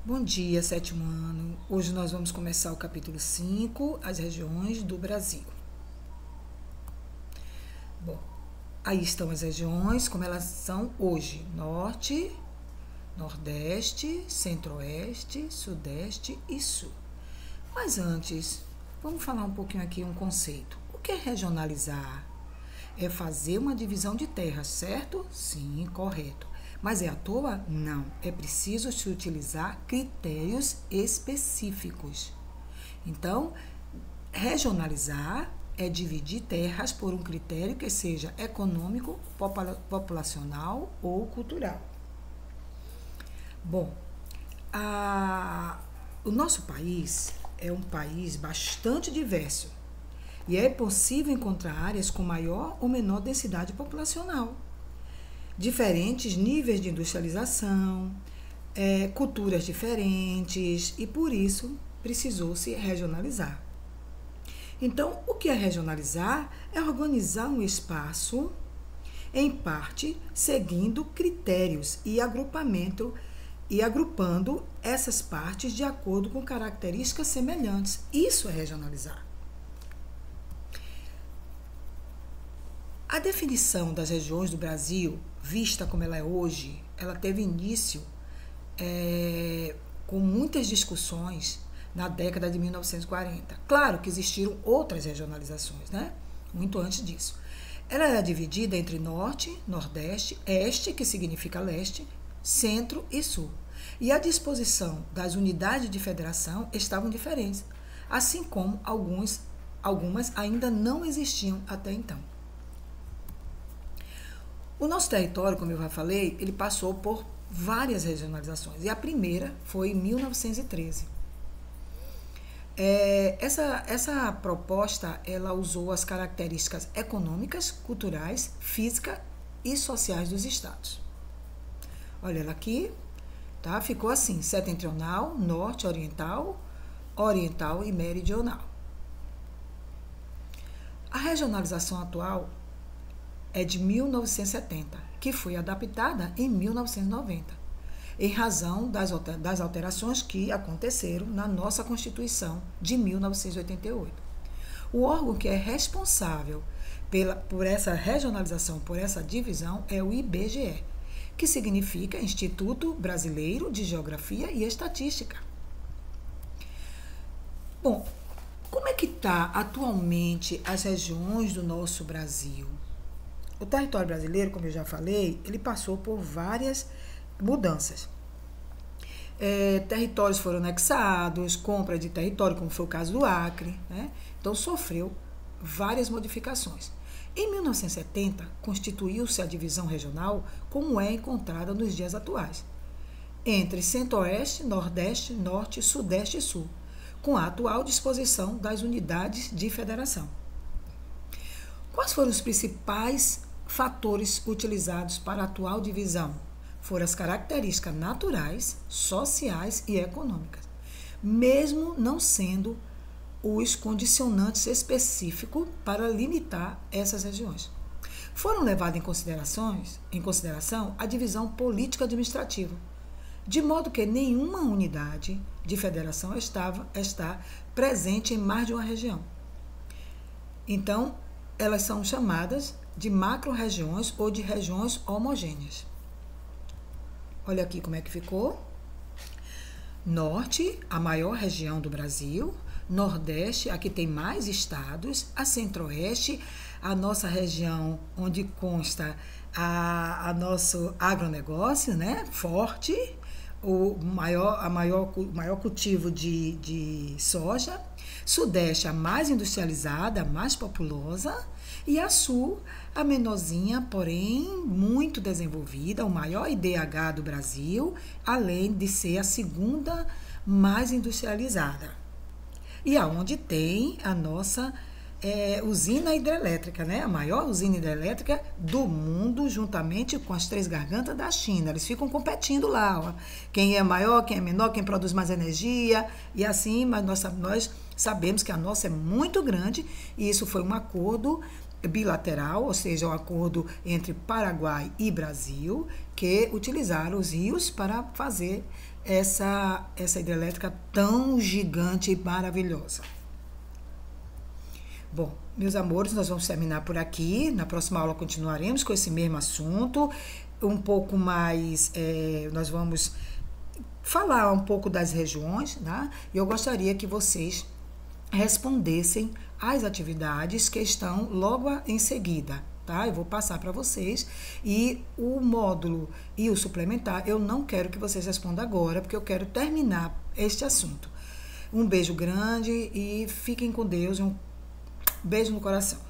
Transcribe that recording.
Bom dia, sétimo ano. Hoje nós vamos começar o capítulo 5, as regiões do Brasil. Bom, aí estão as regiões como elas são hoje: Norte, Nordeste, Centro-Oeste, Sudeste e Sul. Mas antes, vamos falar um pouquinho aqui um conceito. O que é regionalizar? É fazer uma divisão de terras, certo? Sim, correto. Mas é à toa? Não. É preciso se utilizar critérios específicos. Então, regionalizar é dividir terras por um critério que seja econômico, populacional ou cultural. Bom, o nosso país é um país bastante diverso e é possível encontrar áreas com maior ou menor densidade populacional, diferentes níveis de industrialização, culturas diferentes, e por isso precisou se regionalizar. Então, o que é regionalizar? É organizar um espaço em parte seguindo critérios e agrupando essas partes de acordo com características semelhantes. Isso é regionalizar. A definição das regiões do Brasil, vista como ela é hoje, ela teve início com muitas discussões na década de 1940. Claro que existiram outras regionalizações, né? Muito antes disso. Ela era dividida entre Norte, Nordeste, Este, que significa leste, Centro e Sul. E a disposição das unidades de federação estavam diferentes, assim como algumas ainda não existiam até então. O nosso território, como eu já falei, ele passou por várias regionalizações. E a primeira foi em 1913. Essa proposta, ela usou as características econômicas, culturais, físicas e sociais dos estados. Olha ela aqui, tá? Ficou assim: setentrional, norte, oriental e meridional. A regionalização atual é de 1970, que foi adaptada em 1990, em razão das alterações que aconteceram na nossa Constituição de 1988. O órgão que é responsável por essa regionalização, por essa divisão, é o IBGE, que significa Instituto Brasileiro de Geografia e Estatística. Bom, como é que está atualmente as regiões do nosso Brasil? O território brasileiro, como eu já falei, ele passou por várias mudanças. Territórios foram anexados, compra de território, como foi o caso do Acre, né? Então sofreu várias modificações. Em 1970, constituiu-se a divisão regional como é encontrada nos dias atuais, entre Centro-Oeste, Nordeste, Norte, Sudeste e Sul, com a atual disposição das unidades de federação. Quais foram os principais fatores utilizados para a atual divisão? Foram as características naturais, sociais e econômicas, mesmo não sendo os condicionantes específicos para limitar essas regiões. Foram levadas em consideração a divisão político-administrativa, de modo que nenhuma unidade de federação está presente em mais de uma região. Então, elas são chamadas de macro-regiões ou de regiões homogêneas. Olha aqui como é que ficou. Norte, a maior região do Brasil. Nordeste, a que tem mais estados. A Centro-Oeste, a nossa região onde consta a nosso agronegócio, né? Forte, o maior cultivo de soja. Sudeste, a mais industrializada, a mais populosa, e a Sul, a menorzinha, porém muito desenvolvida, o maior IDH do Brasil, além de ser a segunda mais industrializada. E aonde tem a nossa usina hidrelétrica, né? A maior usina hidrelétrica do mundo, juntamente com as Três Gargantas da China. Eles ficam competindo lá, ó. Quem é maior, quem é menor, quem produz mais energia, e assim, mas nós sabemos que a nossa é muito grande, e isso foi um acordo bilateral, ou seja, um acordo entre Paraguai e Brasil, que utilizaram os rios para fazer essa hidrelétrica tão gigante e maravilhosa. Bom, meus amores, nós vamos terminar por aqui. Na próxima aula continuaremos com esse mesmo assunto. Um pouco mais, nós vamos falar um pouco das regiões, né? E eu gostaria que vocês respondessem às atividades que estão logo em seguida, tá? Eu vou passar para vocês, e o módulo e o suplementar eu não quero que vocês respondam agora, porque eu quero terminar este assunto. Um beijo grande e fiquem com Deus, um beijo no coração.